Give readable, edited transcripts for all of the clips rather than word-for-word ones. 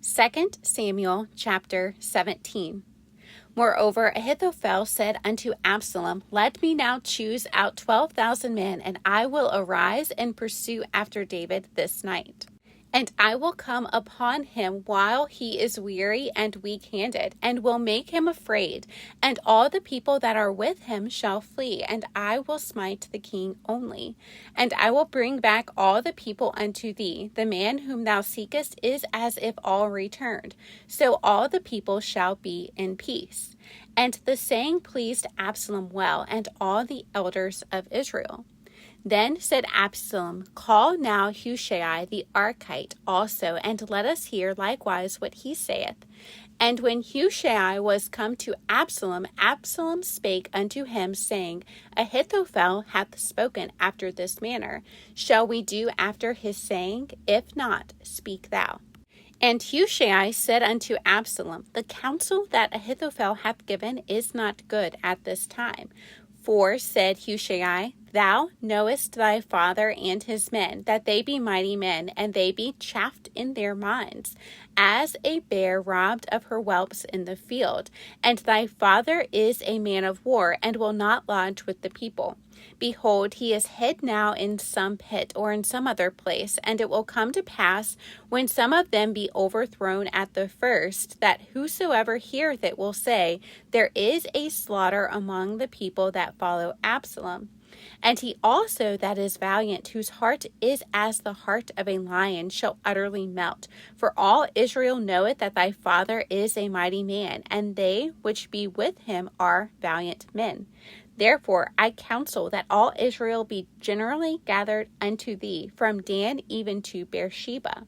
2 Samuel chapter 17. Moreover, Ahithophel said unto Absalom, Let me now choose out 12,000 men, and I will arise and pursue after David this night. And I will come upon him while he is weary and weak-handed, and will make him afraid, and all the people that are with him shall flee, and I will smite the king only. And I will bring back all the people unto thee. The man whom thou seekest is as if all returned. So all the people shall be in peace. And the saying pleased Absalom well, and all the elders of Israel. Then said Absalom, Call now Hushai the Archite also, and let us hear likewise what he saith. And when Hushai was come to Absalom, Absalom spake unto him, saying, Ahithophel hath spoken after this manner. Shall we do after his saying? If not, speak thou. And Hushai said unto Absalom, The counsel that Ahithophel hath given is not good at this time. For, said Hushai, Thou knowest thy father and his men, that they be mighty men, and they be chafed in their minds, as a bear robbed of her whelps in the field. And thy father is a man of war, and will not lodge with the people. Behold, he is hid now in some pit, or in some other place, and it will come to pass, when some of them be overthrown at the first, that whosoever heareth it will say, There is a slaughter among the people that follow Absalom. And he also that is valiant, whose heart is as the heart of a lion, shall utterly melt. For all Israel knoweth that thy father is a mighty man, and they which be with him are valiant men. Therefore I counsel that all Israel be generally gathered unto thee, from Dan even to Beersheba,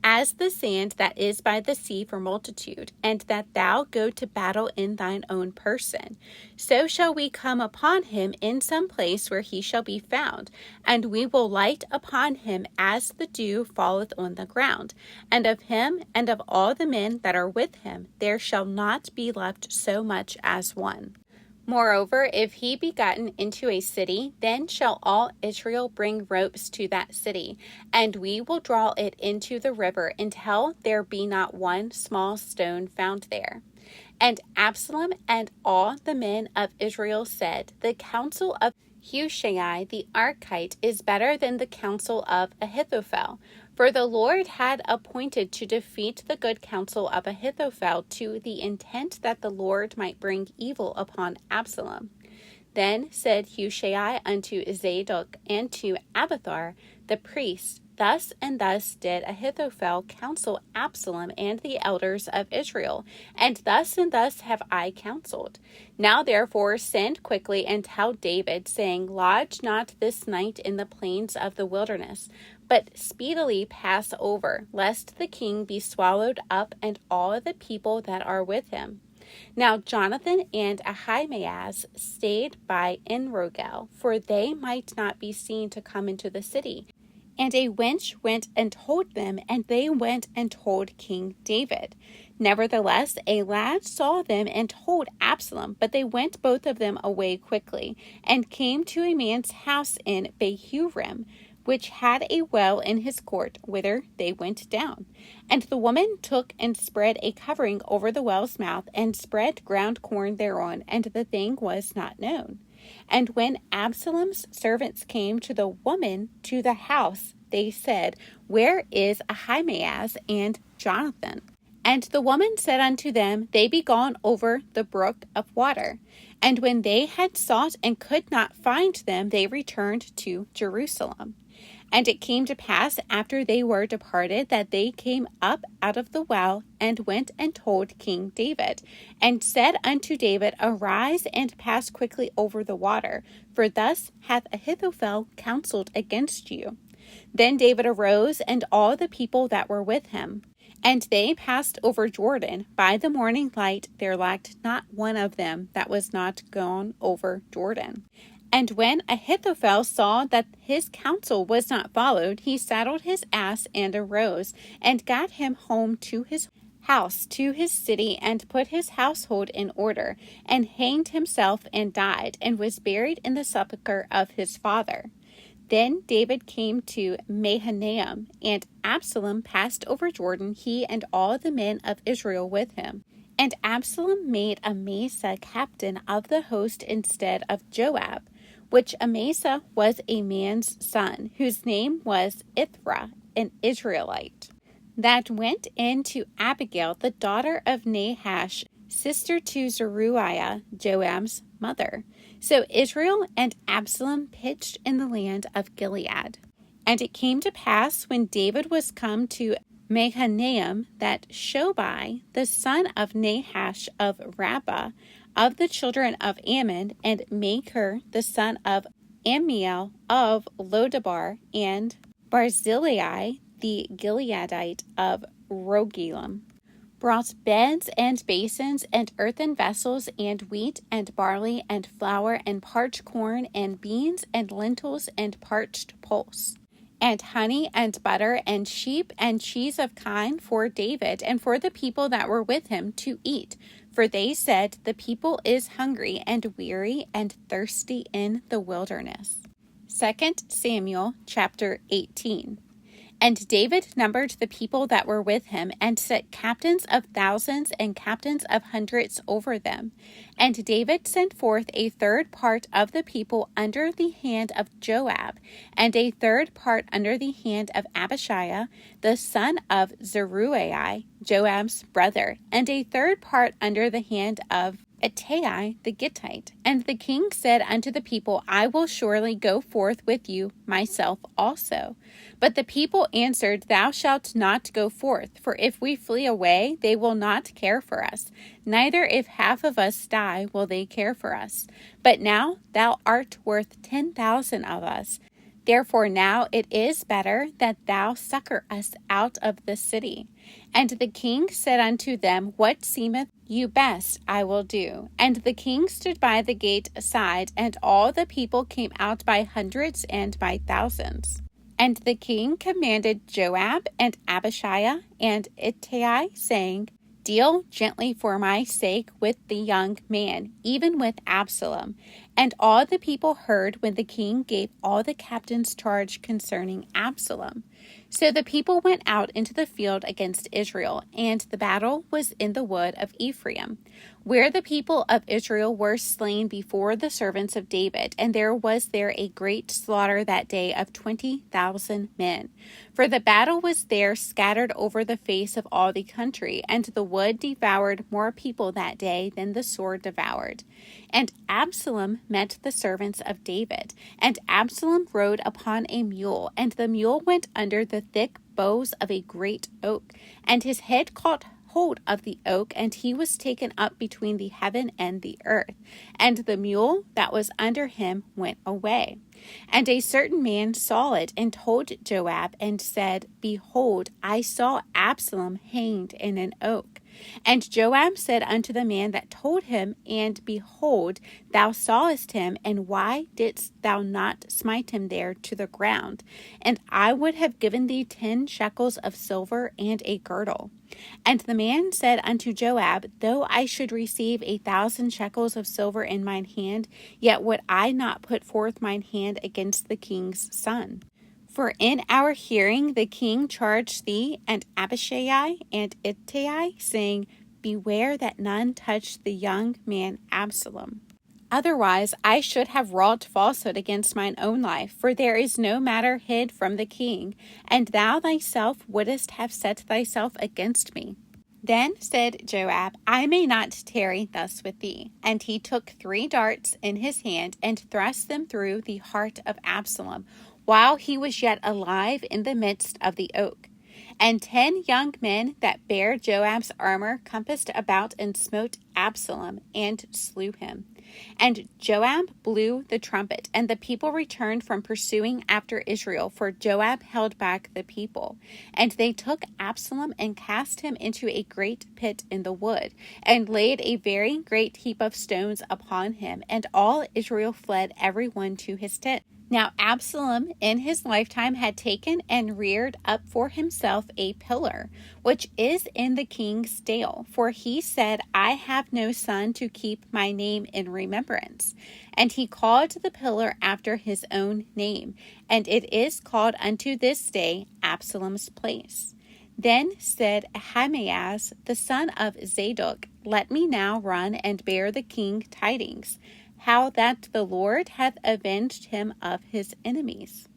as the sand that is by the sea for multitude, and that thou go to battle in thine own person. So shall we come upon him in some place where he shall be found, and we will light upon him as the dew falleth on the ground. And of him and of all the men that are with him there shall not be left so much as one. Moreover, if he be gotten into a city, then shall all Israel bring ropes to that city, and we will draw it into the river until there be not one small stone found there. And Absalom and all the men of Israel said, The counsel of Hushai the Archite is better than the counsel of Ahithophel. For the Lord had appointed to defeat the good counsel of Ahithophel, to the intent that the Lord might bring evil upon Absalom. Then said Hushai unto Zadok and to Abiathar the priest, Thus and thus did Ahithophel counsel Absalom and the elders of Israel, and thus have I counseled. Now therefore send quickly and tell David, saying, Lodge not this night in the plains of the wilderness, but speedily pass over, lest the king be swallowed up, and all the people that are with him. Now Jonathan and Ahimaaz stayed by Enrogel, for they might not be seen to come into the city. And a wench went and told them, and they went and told King David. Nevertheless, a lad saw them and told Absalom, but they went both of them away quickly, and came to a man's house in Bahurim, which had a well in his court, whither they went down. And the woman took and spread a covering over the well's mouth, and spread ground corn thereon, and the thing was not known. And when Absalom's servants came to the woman to the house, they said, Where is Ahimaaz and Jonathan? And the woman said unto them, They be gone over the brook of water. And when they had sought and could not find them, they returned to Jerusalem. And it came to pass, after they were departed, that they came up out of the well, and went and told King David, and said unto David, Arise and pass quickly over the water, for thus hath Ahithophel counseled against you. Then David arose, and all the people that were with him. And they passed over Jordan. By the morning light there lacked not one of them that was not gone over Jordan. And when Ahithophel saw that his counsel was not followed, he saddled his ass and arose, and got him home to his house, to his city, and put his household in order, and hanged himself and died, and was buried in the sepulchre of his father. Then David came to Mahanaim, and Absalom passed over Jordan, he and all the men of Israel with him. And Absalom made Amasa captain of the host instead of Joab, which Amasa was a man's son, whose name was Ithra, an Israelite, that went in to Abigail, the daughter of Nahash, sister to Zeruiah, Joab's mother. So Israel and Absalom pitched in the land of Gilead. And it came to pass, when David was come to Mahanaim, that Shobai, the son of Nahash of Rabbah, of the children of Ammon, and Machir, the son of Ammiel of Lodabar, and Barzillai, the Gileadite of Rogelim, brought beds and basins and earthen vessels and wheat and barley and flour and parched corn and beans and lentils and parched pulse, and honey and butter and sheep and cheese of kine for David and for the people that were with him to eat. For they said, the people is hungry and weary and thirsty in the wilderness. 2 Samuel chapter 18. And David numbered the people that were with him, and set captains of thousands and captains of hundreds over them. And David sent forth a third part of the people under the hand of Joab, and a third part under the hand of Abishai, the son of Zeruiah, Joab's brother, and a third part under the hand of Ittai the Gittite. And the king said unto the people, I will surely go forth with you myself also. But the people answered, Thou shalt not go forth, for if we flee away, they will not care for us. Neither if half of us die will they care for us. But now thou art worth 10,000 of us. Therefore now it is better that thou succor us out of the city. And the king said unto them, What seemeth you best, I will do. And the king stood by the gate aside, and all the people came out by hundreds and by thousands. And the king commanded Joab and Abishai and Ittai, saying, Deal gently for my sake with the young man, even with Absalom. And all the people heard when the king gave all the captains charge concerning Absalom. So the people went out into the field against Israel, and the battle was in the wood of Ephraim, where the people of Israel were slain before the servants of David, and there was there a great slaughter that day of 20,000 men. For the battle was there scattered over the face of all the country, and the wood devoured more people that day than the sword devoured. And Absalom met the servants of David, and Absalom rode upon a mule, and the mule went under the thick boughs of a great oak, and his head caught hold of the oak, and he was taken up between the heaven and the earth, and the mule that was under him went away. And a certain man saw it, and told Joab, and said, Behold, I saw Absalom hanged in an oak. And Joab said unto the man that told him, And behold, thou sawest him, and why didst thou not smite him there to the ground? And I would have given thee 10 shekels of silver and a girdle. And the man said unto Joab, Though I should receive 1,000 shekels of silver in mine hand, yet would I not put forth mine hand against the king's son. For in our hearing the king charged thee and Abishai and Ittai, saying, Beware that none touch the young man Absalom. Otherwise I should have wrought falsehood against mine own life, for there is no matter hid from the king, and thou thyself wouldest have set thyself against me. Then said Joab, I may not tarry thus with thee. And he took 3 darts in his hand, and thrust them through the heart of Absalom, while he was yet alive in the midst of the oak. And 10 young men that bare Joab's armor compassed about and smote Absalom, and slew him. And Joab blew the trumpet, and the people returned from pursuing after Israel, for Joab held back the people. And they took Absalom, and cast him into a great pit in the wood, and laid a very great heap of stones upon him, and all Israel fled every one to his tent. Now Absalom in his lifetime had taken and reared up for himself a pillar, which is in the king's dale, for he said, I have no son to keep my name in remembrance. And he called the pillar after his own name, and it is called unto this day Absalom's place. Then said Ahimaaz, the son of Zadok, Let me now run and bear the king tidings, how that the Lord hath avenged him of his enemies.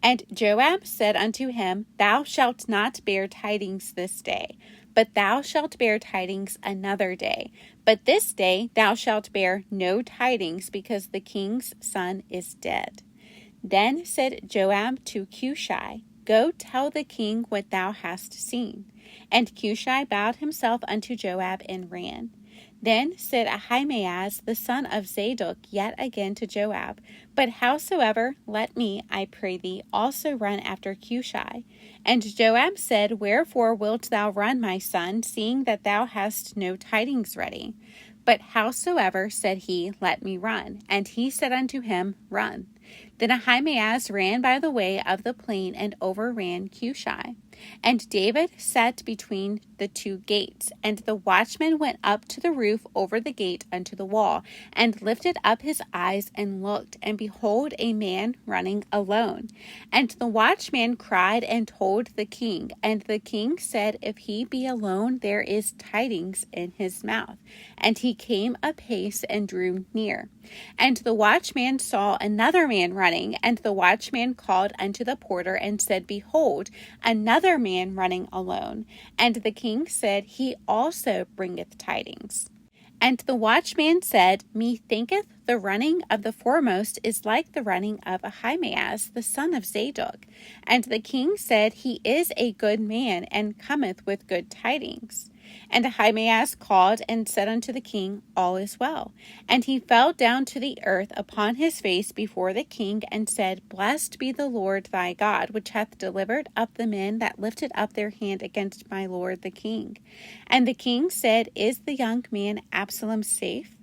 And Joab said unto him, Thou shalt not bear tidings this day, but thou shalt bear tidings another day. But this day thou shalt bear no tidings, because the king's son is dead. Then said Joab to Hushai, Go tell the king what thou hast seen. And Hushai bowed himself unto Joab and ran. Then said Ahimaaz the son of Zadok yet again to Joab, But howsoever, let me, I pray thee, also run after Hushai. And Joab said, Wherefore wilt thou run, my son, seeing that thou hast no tidings ready? But howsoever, said he, let me run. And he said unto him, Run. Then Ahimaaz ran by the way of the plain and overran Hushai. And David sat between the two gates, and the watchman went up to the roof over the gate unto the wall, and lifted up his eyes and looked, and behold, a man running alone. And the watchman cried and told the king, and the king said, If he be alone, there is tidings in his mouth. And he came apace and drew near. And the watchman saw another man running, and the watchman called unto the porter and said, Behold, another man running alone. And the king said, He also bringeth tidings. And the watchman said, Methinketh the running of the foremost is like the running of Ahimaaz the son of Zadok. And the king said, He is a good man, and cometh with good tidings. And Ahimaaz called and said unto the king, All is well. And he fell down to the earth upon his face before the king, and said, Blessed be the Lord thy God, which hath delivered up the men that lifted up their hand against my lord the king. And the king said, Is the young man Absalom safe?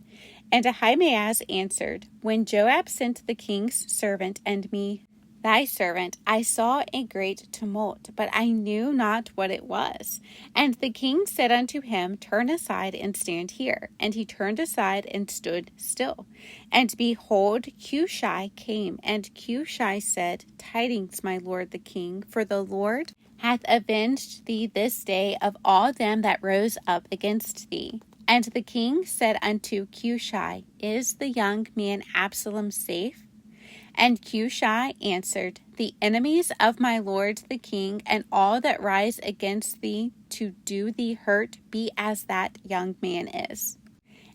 And Ahimaaz answered, When Joab sent the king's servant and me, thy servant, I saw a great tumult, but I knew not what it was. And the king said unto him, Turn aside and stand here. And he turned aside and stood still. And behold, Hushai came, and Hushai said, Tidings, my lord the king, for the Lord hath avenged thee this day of all them that rose up against thee. And the king said unto Hushai, Is the young man Absalom safe? And Hushai answered, The enemies of my lord the king, and all that rise against thee to do thee hurt, be as that young man is.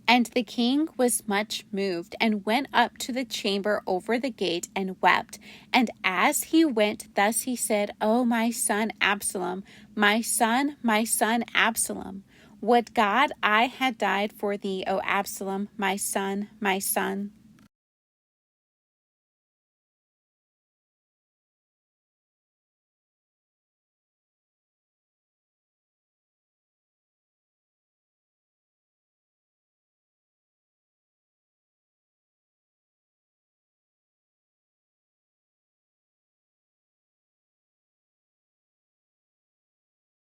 And the king was much moved, and went up to the chamber over the gate, and wept. And as he went, thus he said, O my son Absalom, my son Absalom, would God I had died for thee, O Absalom, my son,